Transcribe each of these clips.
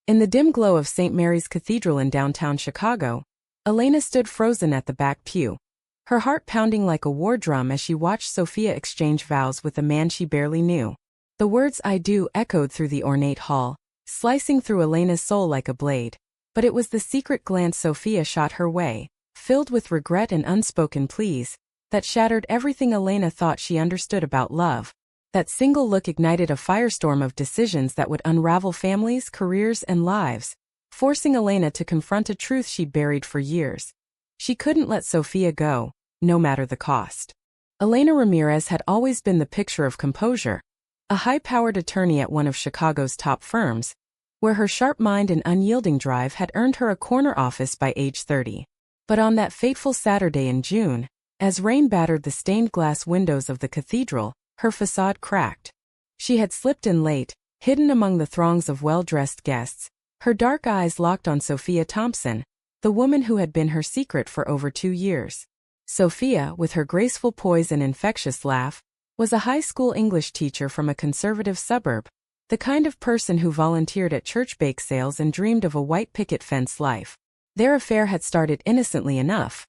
In the dim glow of St. Mary's Cathedral in downtown Chicago, Elena stood frozen at the back pew, her heart pounding like a war drum as she watched Sophia exchange vows with a man she barely knew. The words "I do" echoed through the ornate hall, slicing through Elena's soul like a blade. But it was the secret glance Sophia shot her way, filled with regret and unspoken pleas, that shattered everything Elena thought she understood about love. That single look ignited a firestorm of decisions that would unravel families, careers, and lives, forcing Elena to confront a truth she'd buried for years. She couldn't let Sophia go, no matter the cost. Elena Ramirez had always been the picture of composure, a high-powered attorney at one of Chicago's top firms, where her sharp mind and unyielding drive had earned her a corner office by age 30. But on that fateful Saturday in June, as rain battered the stained glass windows of the cathedral, her facade cracked. She had slipped in late, hidden among the throngs of well-dressed guests, her dark eyes locked on Sophia Thompson, the woman who had been her secret for over 2 years. Sophia, with her graceful poise and infectious laugh, was a high school English teacher from a conservative suburb, the kind of person who volunteered at church bake sales and dreamed of a white picket fence life. Their affair had started innocently enough.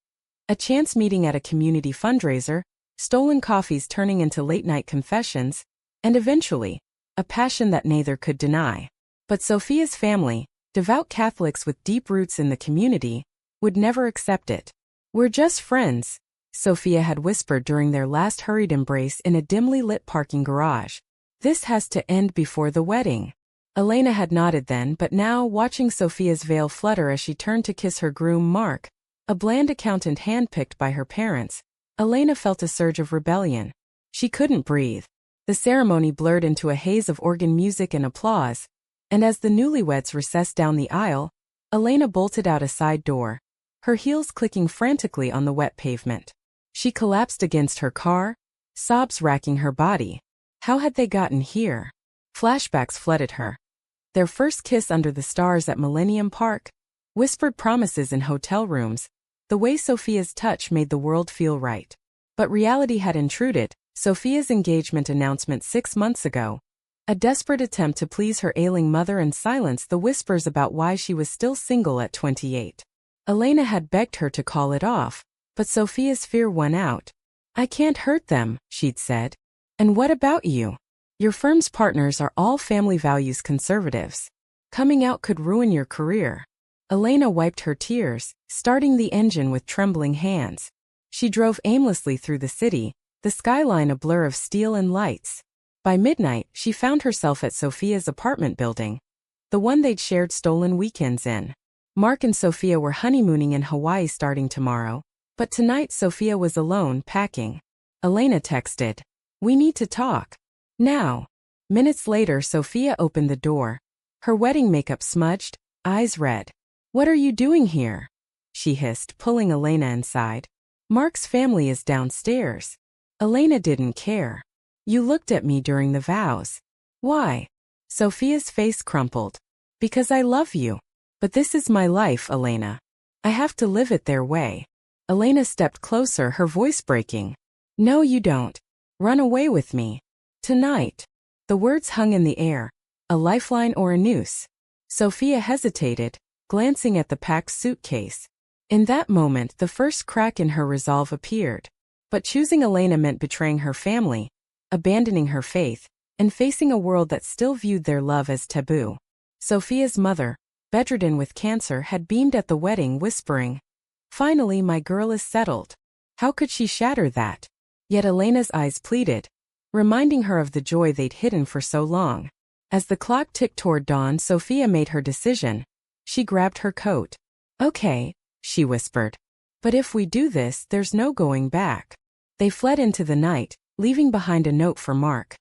A chance meeting at a community fundraiser, stolen coffees turning into late-night confessions, and eventually, a passion that neither could deny. But Sophia's family, devout Catholics with deep roots in the community, would never accept it. "We're just friends," Sophia had whispered during their last hurried embrace in a dimly lit parking garage. "This has to end before the wedding." Elena had nodded then, but now, watching Sophia's veil flutter as she turned to kiss her groom Mark, a bland accountant handpicked by her parents, Elena felt a surge of rebellion. She couldn't breathe. The ceremony blurred into a haze of organ music and applause, and as the newlyweds recessed down the aisle, Elena bolted out a side door, her heels clicking frantically on the wet pavement. She collapsed against her car, sobs racking her body. How had they gotten here? Flashbacks flooded her. Their first kiss under the stars at Millennium Park, whispered promises in hotel rooms, the way Sophia's touch made the world feel right. But reality had intruded. Sophia's engagement announcement 6 months ago, a desperate attempt to please her ailing mother and silence the whispers about why she was still single at 28. Elena had begged her to call it off, but Sophia's fear won out. "I can't hurt them," she'd said. "And what about you? Your firm's partners are all family values conservatives. Coming out could ruin your career." Elena wiped her tears, starting the engine with trembling hands. She drove aimlessly through the city, the skyline a blur of steel and lights. By midnight, she found herself at Sophia's apartment building, the one they'd shared stolen weekends in. Mark and Sophia were honeymooning in Hawaii starting tomorrow, but tonight Sophia was alone, packing. Elena texted, "We need to talk. Now." Minutes later, Sophia opened the door, her wedding makeup smudged, eyes red. "What are you doing here?" she hissed, pulling Elena inside. "Mark's family is downstairs." Elena didn't care. "You looked at me during the vows." "Why?" Sophia's face crumpled. "Because I love you. But this is my life, Elena. I have to live it their way." Elena stepped closer, her voice breaking. "No, you don't. Run away with me. Tonight." The words hung in the air, a lifeline or a noose. Sophia hesitated, glancing at the packed suitcase. In that moment, the first crack in her resolve appeared. But choosing Elena meant betraying her family, abandoning her faith, and facing a world that still viewed their love as taboo. Sophia's mother, bedridden with cancer, had beamed at the wedding, whispering, "Finally, my girl is settled." How could she shatter that? Yet Elena's eyes pleaded, reminding her of the joy they'd hidden for so long. As the clock ticked toward dawn, Sophia made her decision. She grabbed her coat. "Okay," she whispered. "But if we do this, there's no going back." They fled into the night, leaving behind a note for Mark.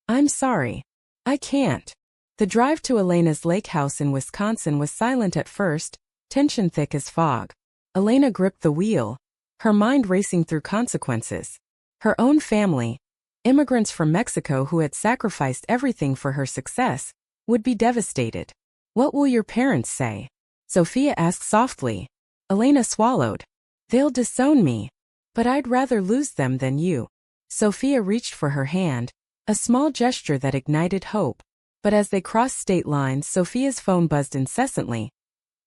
"I'm sorry. I can't." The drive to Elena's lake house in Wisconsin was silent at first, tension thick as fog. Elena gripped the wheel, her mind racing through consequences. Her own family, immigrants from Mexico who had sacrificed everything for her success, would be devastated. "What will your parents say?" Sophia asked softly. Elena swallowed. "They'll disown me. But I'd rather lose them than you." Sophia reached for her hand, a small gesture that ignited hope. But as they crossed state lines, Sophia's phone buzzed incessantly.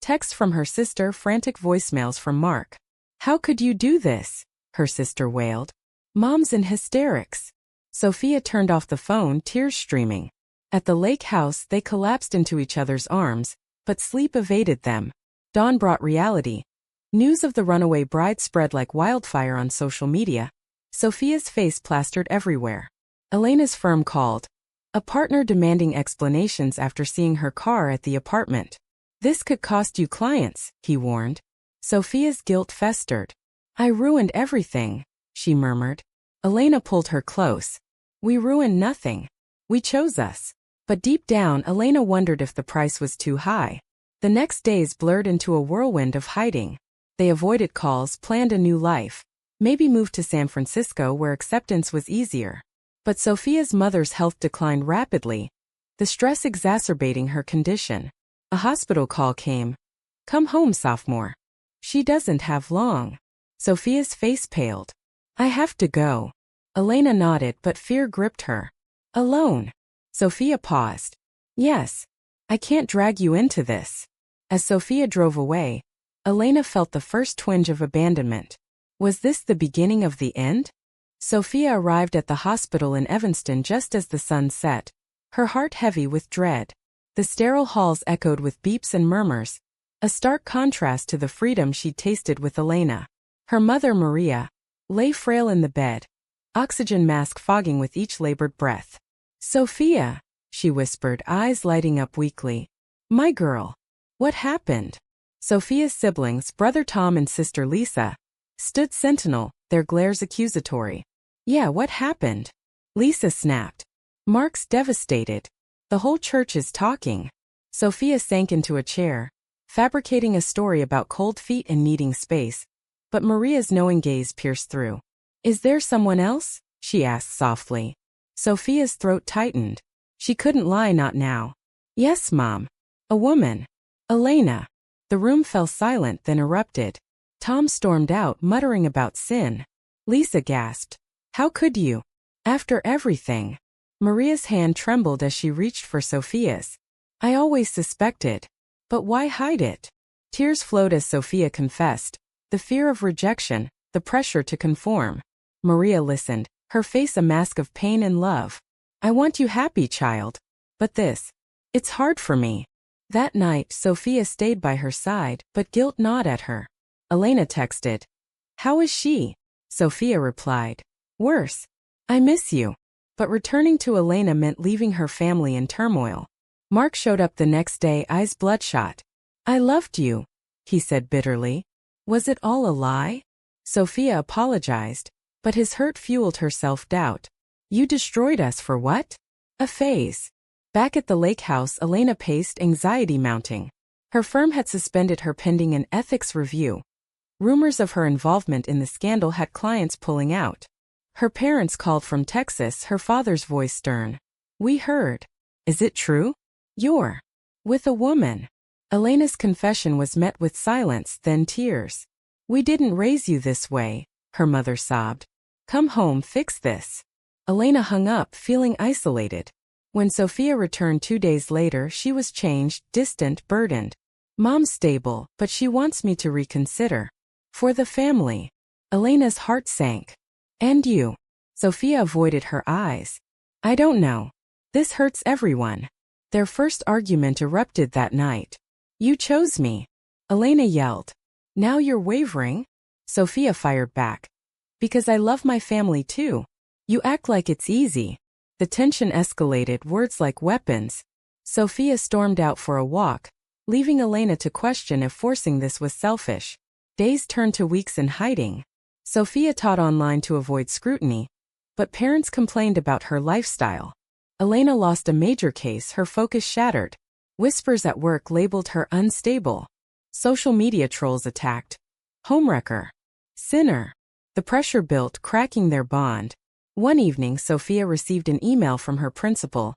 Texts from her sister, frantic voicemails from Mark. "How could you do this?" her sister wailed. "Mom's in hysterics." Sophia turned off the phone, tears streaming. At the lake house, they collapsed into each other's arms, but sleep evaded them. Dawn brought reality. News of the runaway bride spread like wildfire on social media. Sophia's face plastered everywhere. Elena's firm called. A partner demanding explanations after seeing her car at the apartment. "This could cost you clients," he warned. Sophia's guilt festered. "I ruined everything," she murmured. Elena pulled her close. "We ruined nothing. We chose us." But deep down, Elena wondered if the price was too high. The next days blurred into a whirlwind of hiding. They avoided calls, planned a new life. Maybe moved to San Francisco where acceptance was easier. But Sophia's mother's health declined rapidly, the stress exacerbating her condition. A hospital call came. "Come home, sophomore. She doesn't have long." Sophia's face paled. "I have to go." Elena nodded, but fear gripped her. "Alone?" Sophia paused. "Yes. I can't drag you into this." As Sophia drove away, Elena felt the first twinge of abandonment. Was this the beginning of the end? Sophia arrived at the hospital in Evanston just as the sun set, her heart heavy with dread. The sterile halls echoed with beeps and murmurs, a stark contrast to the freedom she'd tasted with Elena. Her mother, Maria, lay frail in the bed, oxygen mask fogging with each labored breath. "Sophia," she whispered, eyes lighting up weakly. "My girl. What happened?" Sophia's siblings, brother Tom and sister Lisa, stood sentinel, their glares accusatory. "Yeah, what happened?" Lisa snapped. "Mark's devastated. The whole church is talking." Sophia sank into a chair, fabricating a story about cold feet and needing space, but Maria's knowing gaze pierced through. "Is there someone else?" she asked softly. Sophia's throat tightened. She couldn't lie, not now. "Yes, Mom. A woman. Elena." The room fell silent, then erupted. Tom stormed out, muttering about sin. Lisa gasped. "How could you? After everything." Maria's hand trembled as she reached for Sophia's. "I always suspected. But why hide it?" Tears flowed as Sophia confessed. The fear of rejection, the pressure to conform. Maria listened, her face a mask of pain and love. "I want you happy, child. But it's hard for me." That night, Sophia stayed by her side, but guilt gnawed at her. Elena texted. "How is she?" Sophia replied. "Worse. I miss you." But returning to Elena meant leaving her family in turmoil. Mark showed up the next day, eyes bloodshot. "I loved you," he said bitterly. "Was it all a lie?" Sophia apologized, but his hurt fueled her self-doubt. "You destroyed us for what?" "A phase." Back at the lake house, Elena paced, anxiety mounting. Her firm had suspended her pending an ethics review. Rumors of her involvement in the scandal had clients pulling out. Her parents called from Texas, her father's voice stern. "We heard. Is it true? You're with a woman." Elena's confession was met with silence, then tears. "We didn't raise you this way," her mother sobbed. "Come home, fix this." Elena hung up, feeling isolated. When Sophia returned 2 days later, she was changed, distant, burdened. "Mom's stable, but she wants me to reconsider. For the family." Elena's heart sank. "And you?" Sophia avoided her eyes. "I don't know. This hurts everyone." Their first argument erupted that night. "You chose me," Elena yelled. "Now you're wavering?" Sophia fired back. "Because I love my family too. You act like it's easy." The tension escalated, words like weapons. Sophia stormed out for a walk, leaving Elena to question if forcing this was selfish. Days turned to weeks in hiding. Sophia taught online to avoid scrutiny, but parents complained about her lifestyle. Elena lost a major case, her focus shattered. Whispers at work labeled her unstable. Social media trolls attacked. Homewrecker. Sinner. The pressure built, cracking their bond. One evening, Sophia received an email from her principal.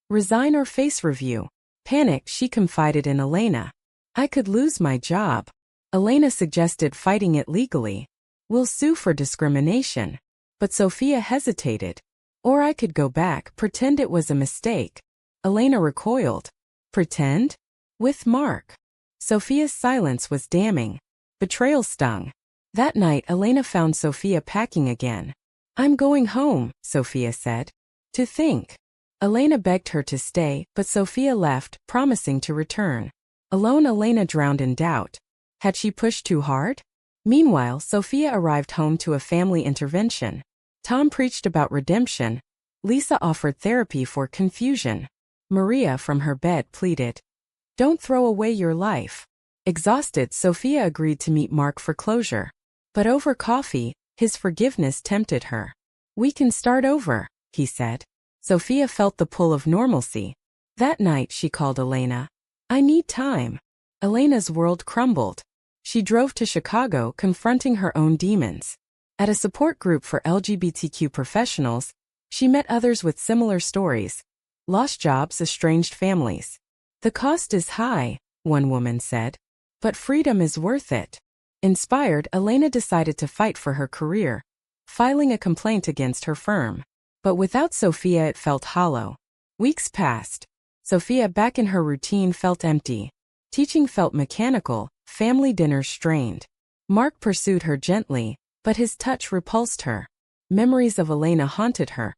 "Resign or face review." Panicked, she confided in Elena. "I could lose my job." Elena suggested fighting it legally. "We'll sue for discrimination." But Sophia hesitated. "Or I could go back, pretend it was a mistake." Elena recoiled. Pretend? With Mark. Sophia's silence was damning. Betrayal stung. That night Elena found Sophia packing again. I'm going home, Sophia said. To think. Elena begged her to stay, but Sophia left, promising to return. Alone, Elena drowned in doubt. Had she pushed too hard? Meanwhile, Sophia arrived home to a family intervention. Tom preached about redemption. Lisa offered therapy for confusion. Maria from her bed pleaded. Don't throw away your life. Exhausted, Sophia agreed to meet Mark for closure. But over coffee, his forgiveness tempted her. We can start over, he said. Sophia felt the pull of normalcy. That night she called Elena. I need time. Elena's world crumbled. She drove to Chicago, confronting her own demons. At a support group for LGBTQ professionals, she met others with similar stories. Lost jobs, estranged families. The cost is high, one woman said. But freedom is worth it. Inspired, Elena decided to fight for her career, filing a complaint against her firm. But without Sophia it felt hollow. Weeks passed. Sophia, back in her routine, felt empty. Teaching felt mechanical, family dinners strained. Mark pursued her gently, but his touch repulsed her. Memories of Elena haunted her.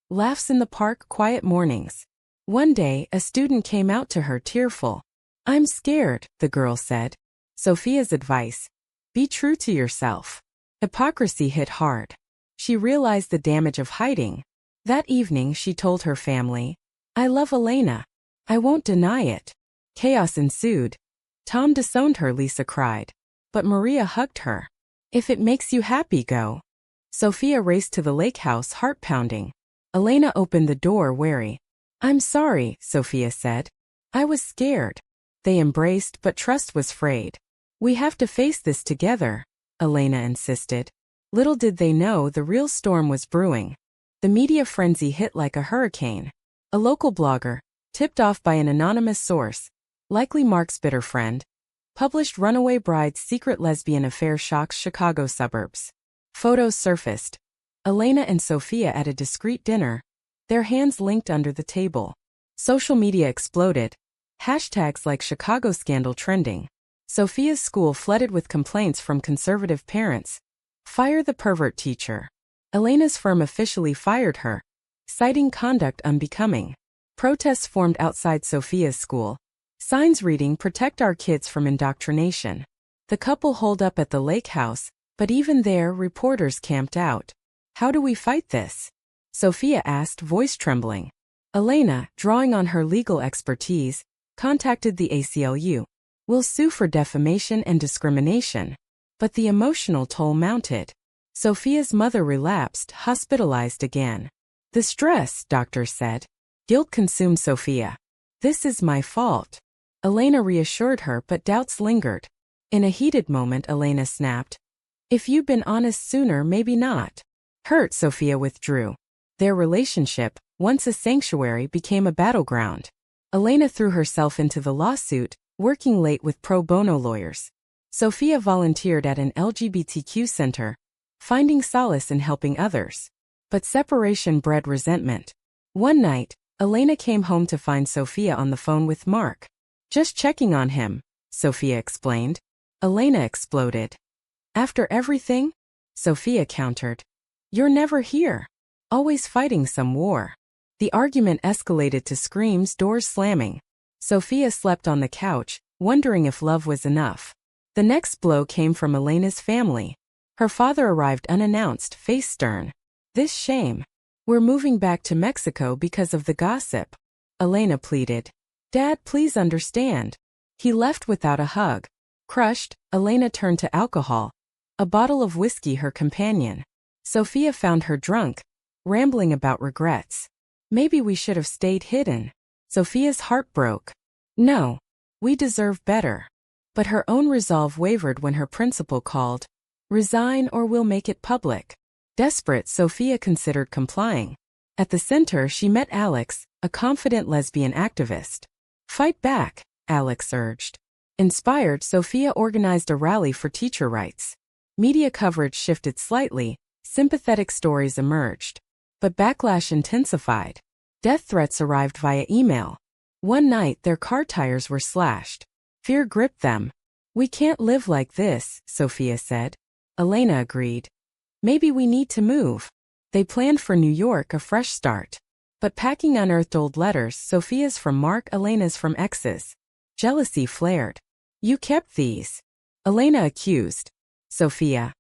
Laughs in the park, quiet mornings. One day, a student came out to her tearful. I'm scared, the girl said. Sophia's advice. Be true to yourself. Hypocrisy hit hard. She realized the damage of hiding. That evening she told her family, I love Elena. I won't deny it. Chaos ensued. Tom disowned her, Lisa cried. But Maria hugged her. If it makes you happy, go. Sophia raced to the lake house, heart pounding. Elena opened the door, wary. I'm sorry, Sophia said. I was scared. They embraced, but trust was frayed. We have to face this together, Elena insisted. Little did they know the real storm was brewing. The media frenzy hit like a hurricane. A local blogger, tipped off by an anonymous source, likely Mark's bitter friend, published runaway bride's secret lesbian affair shocks Chicago suburbs. Photos surfaced. Elena and Sophia at a discreet dinner, their hands linked under the table. Social media exploded. Hashtags like Chicago scandal trending. Sophia's school flooded with complaints from conservative parents. Fire the pervert teacher. Elena's firm officially fired her, citing conduct unbecoming. Protests formed outside Sophia's school. Signs reading, Protect our kids from indoctrination. The couple holed up at the lake house, but even there reporters camped out. How do we fight this? Sophia asked, voice trembling. Elena, drawing on her legal expertise, contacted the ACLU. We'll sue for defamation and discrimination. But the emotional toll mounted. Sophia's mother relapsed, hospitalized again. The stress, doctors said. Guilt consumed Sophia. This is my fault. Elena reassured her, but doubts lingered. In a heated moment, Elena snapped. If you'd been honest sooner, maybe not. Hurt, Sophia withdrew. Their relationship, once a sanctuary, became a battleground. Elena threw herself into the lawsuit, working late with pro bono lawyers. Sophia volunteered at an LGBTQ center, finding solace in helping others. But separation bred resentment. One night, Elena came home to find Sophia on the phone with Mark. Just checking on him, Sophia explained. Elena exploded. After everything? Sophia countered. You're never here. Always fighting some war. The argument escalated to screams, doors slamming. Sophia slept on the couch, wondering if love was enough. The next blow came from Elena's family. Her father arrived unannounced, face stern. This shame. We're moving back to Mexico because of the gossip. Elena pleaded. Dad, please understand. He left without a hug. Crushed, Elena turned to alcohol. A bottle of whiskey, her companion. Sophia found her drunk, rambling about regrets. Maybe we should have stayed hidden. Sophia's heart broke. No. We deserve better. But her own resolve wavered when her principal called. Resign or we'll make it public. Desperate, Sophia considered complying. At the center she met Alex, a confident lesbian activist. Fight back, Alex urged. Inspired, Sophia organized a rally for teacher rights. Media coverage shifted slightly, sympathetic stories emerged. But backlash intensified. Death threats arrived via email. One night, their car tires were slashed. Fear gripped them. "We can't live like this," Sophia said. Elena agreed. "Maybe we need to move." They planned for New York, a fresh start. But packing unearthed old letters, Sophia's from Mark, Elena's from exes. Jealousy flared. "You kept these," Elena accused. Sophia.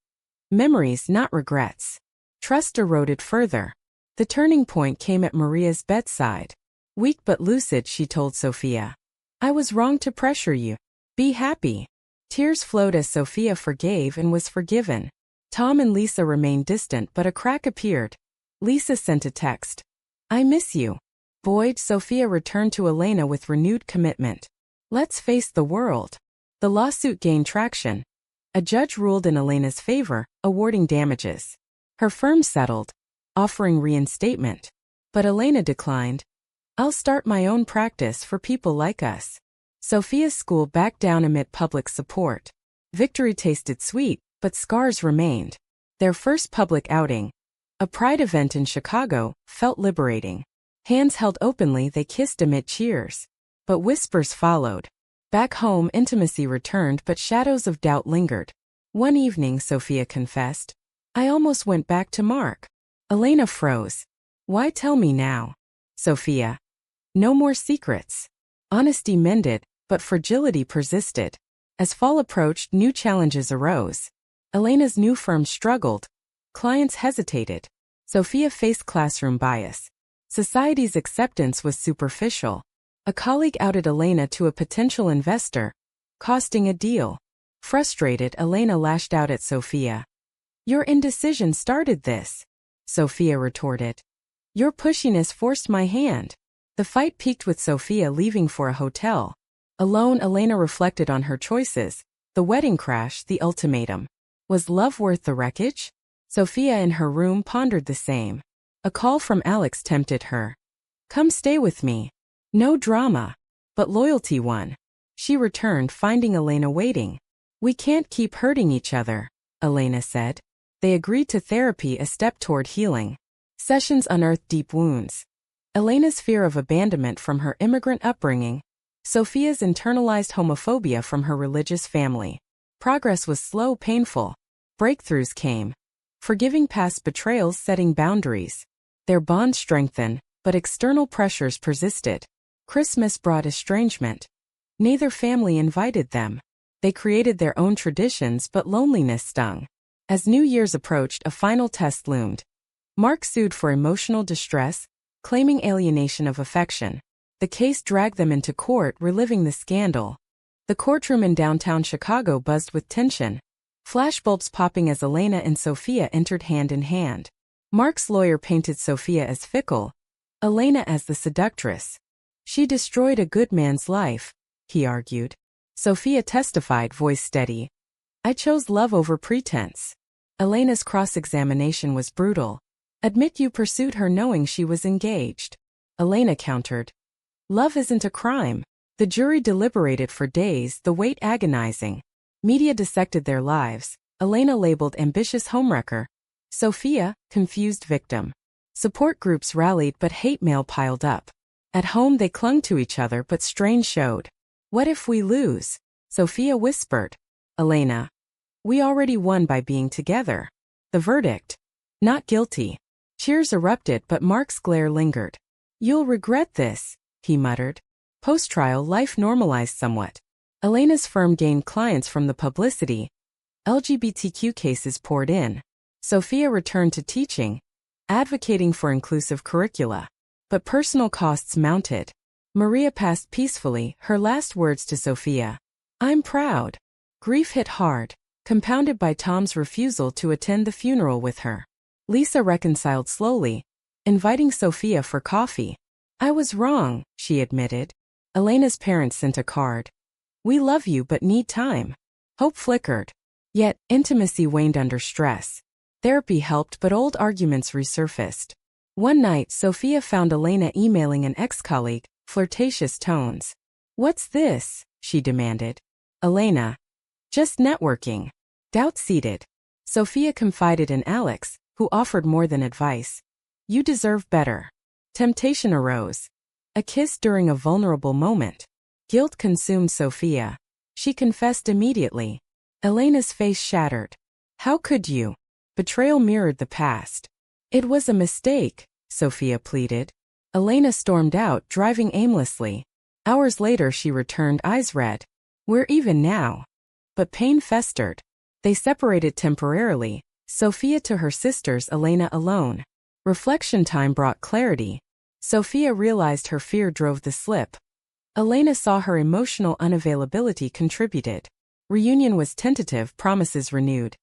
"Memories, not regrets." Trust eroded further. The turning point came at Maria's bedside. Weak but lucid, she told Sophia. "I was wrong to pressure you. Be happy." Tears flowed as Sophia forgave and was forgiven. Tom and Lisa remained distant, but a crack appeared. Lisa sent a text. "I miss you." Buoyed, Sophia returned to Elena with renewed commitment. "Let's face the world." The lawsuit gained traction. A judge ruled in Elena's favor, awarding damages. Her firm settled, offering reinstatement. But Elena declined. "I'll start my own practice for people like us." Sophia's school backed down amid public support. Victory tasted sweet, but scars remained. Their first public outing, a pride event in Chicago, felt liberating. Hands held openly, they kissed amid cheers. But whispers followed. Back home, intimacy returned, but shadows of doubt lingered. One evening, Sophia confessed, "I almost went back to Mark." Elena froze. "Why tell me now?" Sophia. "No more secrets." Honesty mended, but fragility persisted. As fall approached, new challenges arose. Elena's new firm struggled. Clients hesitated. Sophia faced classroom bias. Society's acceptance was superficial. A colleague outed Elena to a potential investor, costing a deal. Frustrated, Elena lashed out at Sophia. "Your indecision started this," Sophia retorted. "Your pushiness forced my hand." The fight peaked with Sophia leaving for a hotel. Alone, Elena reflected on her choices. The wedding crash, the ultimatum. Was love worth the wreckage? Sophia in her room pondered the same. A call from Alex tempted her. "Come stay with me." No drama. But loyalty won. She returned, finding Elena waiting. "We can't keep hurting each other," Elena said. They agreed to therapy, a step toward healing. Sessions unearthed deep wounds. Elena's fear of abandonment from her immigrant upbringing. Sophia's internalized homophobia from her religious family. Progress was slow, painful. Breakthroughs came. Forgiving past betrayals, setting boundaries. Their bond strengthened, but external pressures persisted. Christmas brought estrangement. Neither family invited them. They created their own traditions, but loneliness stung. As New Year's approached, a final test loomed. Mark sued for emotional distress, claiming alienation of affection. The case dragged them into court, reliving the scandal. The courtroom in downtown Chicago buzzed with tension. Flashbulbs popping as Elena and Sophia entered hand in hand. Mark's lawyer painted Sophia as fickle, Elena as the seductress. "She destroyed a good man's life," he argued. Sophia testified, voice steady. "I chose love over pretense." Elena's cross-examination was brutal. "Admit you pursued her knowing she was engaged." Elena countered. "Love isn't a crime." The jury deliberated for days, the weight agonizing. Media dissected their lives. Elena labeled ambitious homewrecker. Sophia, confused victim. Support groups rallied, but hate mail piled up. At home they clung to each other, but strain showed. "What if we lose?" Sophia whispered. Elena. "We already won by being together." The verdict. Not guilty. Cheers erupted, but Mark's glare lingered. "You'll regret this," he muttered. Post-trial, life normalized somewhat. Elena's firm gained clients from the publicity. LGBTQ cases poured in. Sophia returned to teaching, advocating for inclusive curricula. But personal costs mounted. Maria passed peacefully, her last words to Sophia. "I'm proud." Grief hit hard, compounded by Tom's refusal to attend the funeral with her. Lisa reconciled slowly, inviting Sophia for coffee. "I was wrong," she admitted. Elena's parents sent a card. "We love you but need time." Hope flickered. Yet, intimacy waned under stress. Therapy helped, but old arguments resurfaced. One night, Sophia found Elena emailing an ex-colleague, flirtatious tones. "What's this?" she demanded. Elena. "Just networking." Doubt seeded. Sophia confided in Alex, who offered more than advice. "You deserve better." Temptation arose. A kiss during a vulnerable moment. Guilt consumed Sophia. She confessed immediately. Elena's face shattered. How could you? Betrayal mirrored the past. It was a mistake, Sophia pleaded. Elena stormed out, driving aimlessly. Hours later she returned, eyes red. We're even now. But pain festered. They separated temporarily, Sophia to her sisters, Elena alone. Reflection time brought clarity. Sophia realized her fear drove the slip. Elena saw her emotional unavailability contributed. Reunion was tentative, promises renewed.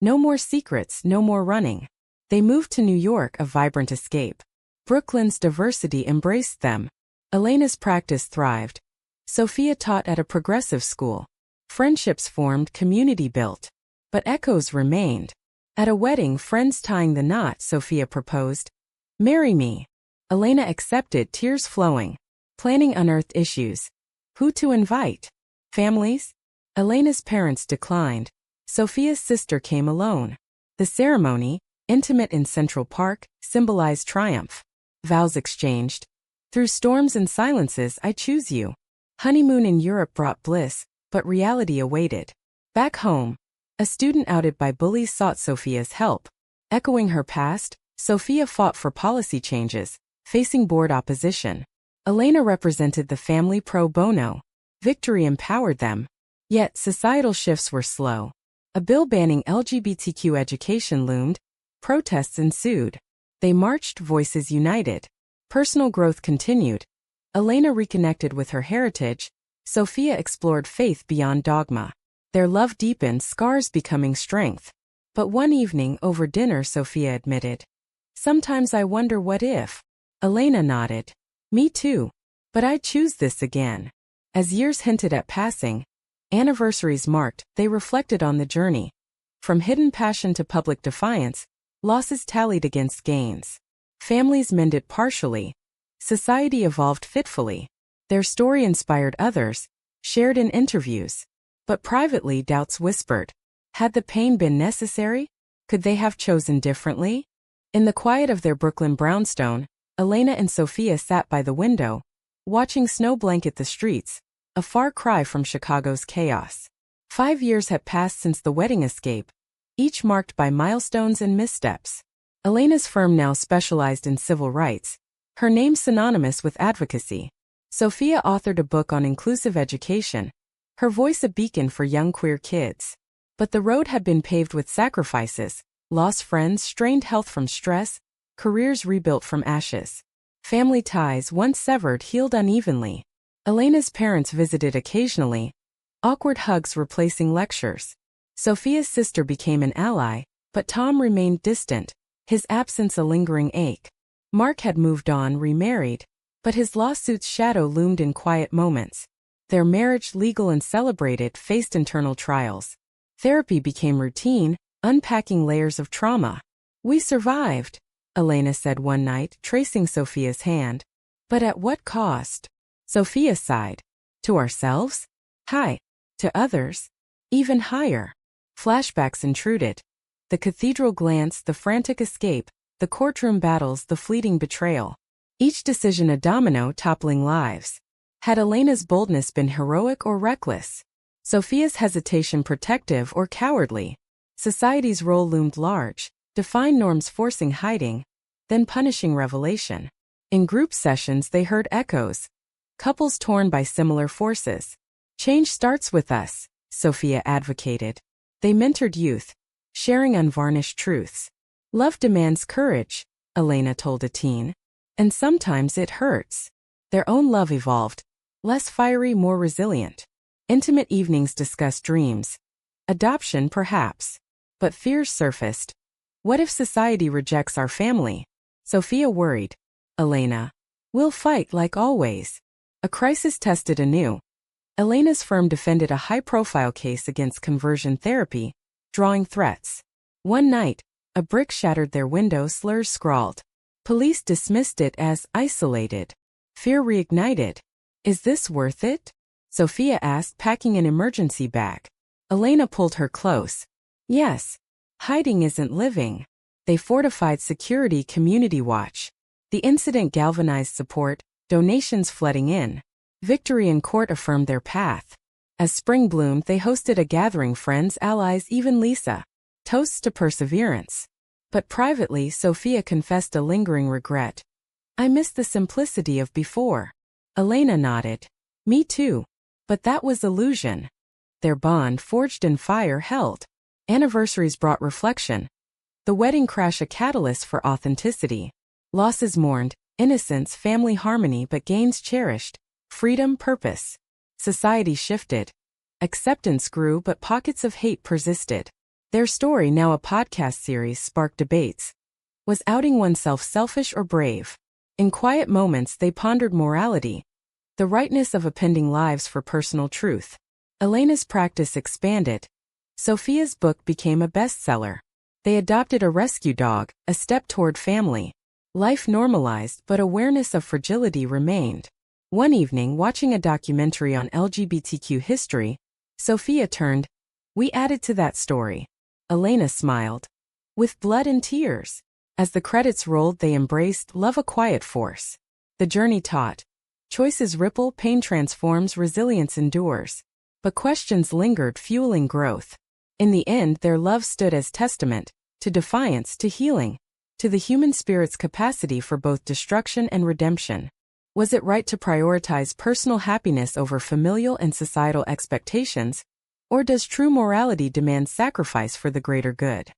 No more secrets, no more running. They moved to New York, a vibrant escape. Brooklyn's diversity embraced them. Elena's practice thrived. Sophia taught at a progressive school. Friendships formed, community built. But echoes remained. At a wedding, friends tying the knot, Sophia proposed. Marry me. Elena accepted, tears flowing. Planning unearthed issues. Who to invite? Families? Elena's parents declined. Sophia's sister came alone. The ceremony, intimate in Central Park, symbolized triumph. Vows exchanged. Through storms and silences, I choose you. Honeymoon in Europe brought bliss, but reality awaited. Back home, a student outed by bullies sought Sophia's help. Echoing her past, Sophia fought for policy changes, facing board opposition. Elena represented the family pro bono. Victory empowered them. Yet societal shifts were slow. A bill banning LGBTQ education loomed. Protests ensued. They marched, voices united. Personal growth continued. Elena reconnected with her heritage. Sophia explored faith beyond dogma. Their love deepened, scars becoming strength. But one evening over dinner, Sophia admitted, "Sometimes I wonder what if." Elena nodded. "Me too. But I choose this again." As years hinted at passing, anniversaries marked, they reflected on the journey. From hidden passion to public defiance, losses tallied against gains. Families mended partially. Society evolved fitfully. Their story inspired others, shared in interviews. But privately, doubts whispered. Had the pain been necessary? Could they have chosen differently? In the quiet of their Brooklyn brownstone, Elena and Sophia sat by the window, watching snow blanket the streets, a far cry from Chicago's chaos. 5 years had passed since the wedding escape, each marked by milestones and missteps. Elena's firm now specialized in civil rights, her name synonymous with advocacy. Sophia authored a book on inclusive education, her voice a beacon for young queer kids. But the road had been paved with sacrifices, lost friends, strained health from stress, careers rebuilt from ashes. Family ties, once severed, healed unevenly. Elena's parents visited occasionally, awkward hugs replacing lectures. Sophia's sister became an ally, but Tom remained distant, his absence a lingering ache. Mark had moved on, remarried, but his lawsuit's shadow loomed in quiet moments. Their marriage, legal and celebrated, faced internal trials. Therapy became routine, unpacking layers of trauma. "We survived," Elena said one night, tracing Sophia's hand. "But at what cost?" Sophia sighed. "To ourselves? High. To others? Even higher." Flashbacks intruded. The cathedral glance, the frantic escape, the courtroom battles, the fleeting betrayal. Each decision a domino toppling lives. Had Elena's boldness been heroic or reckless? Sophia's hesitation protective or cowardly? Society's role loomed large, defined norms forcing hiding, then punishing revelation. In group sessions they heard echoes. Couples torn by similar forces. "Change starts with us," Sophia advocated. They mentored youth, sharing unvarnished truths. "Love demands courage," Elena told a teen. "And sometimes it hurts." Their own love evolved. Less fiery, more resilient. Intimate evenings discussed dreams. Adoption, perhaps. But fears surfaced. What if society rejects our family? Sophia worried. Elena. "We'll fight like always." A crisis tested anew. Elena's firm defended a high-profile case against conversion therapy, drawing threats. One night, a brick shattered their window, slurs scrawled. Police dismissed it as isolated. Fear reignited. "Is this worth it?" Sophia asked, packing an emergency bag. Elena pulled her close. "Yes. Hiding isn't living." They fortified security, community watch. The incident galvanized support, donations flooding in. Victory in court affirmed their path. As spring bloomed, they hosted a gathering, friends, allies, even Lisa. Toasts to perseverance. But privately, Sophia confessed a lingering regret. I missed the simplicity of before. Elena nodded. Me too. But that was illusion. Their bond, forged in fire, held. Anniversaries brought reflection. The wedding crash a catalyst for authenticity. Losses mourned, innocence, family harmony, but gains cherished. Freedom, purpose. Society shifted. Acceptance grew, but pockets of hate persisted. Their story, now a podcast series, sparked debates. Was outing oneself selfish or brave? In quiet moments, they pondered morality. The rightness of appending lives for personal truth. Elena's practice expanded. Sophia's book became a bestseller. They adopted a rescue dog, a step toward family. Life normalized, but awareness of fragility remained. One evening, watching a documentary on LGBTQ history, Sophia turned. We added to that story. Elena smiled. With blood and tears. As the credits rolled, they embraced love, a quiet force. The journey taught. Choices ripple, pain transforms, resilience endures. But questions lingered, fueling growth. In the end, their love stood as testament to defiance, to healing, to the human spirit's capacity for both destruction and redemption. Was it right to prioritize personal happiness over familial and societal expectations? Or does true morality demand sacrifice for the greater good?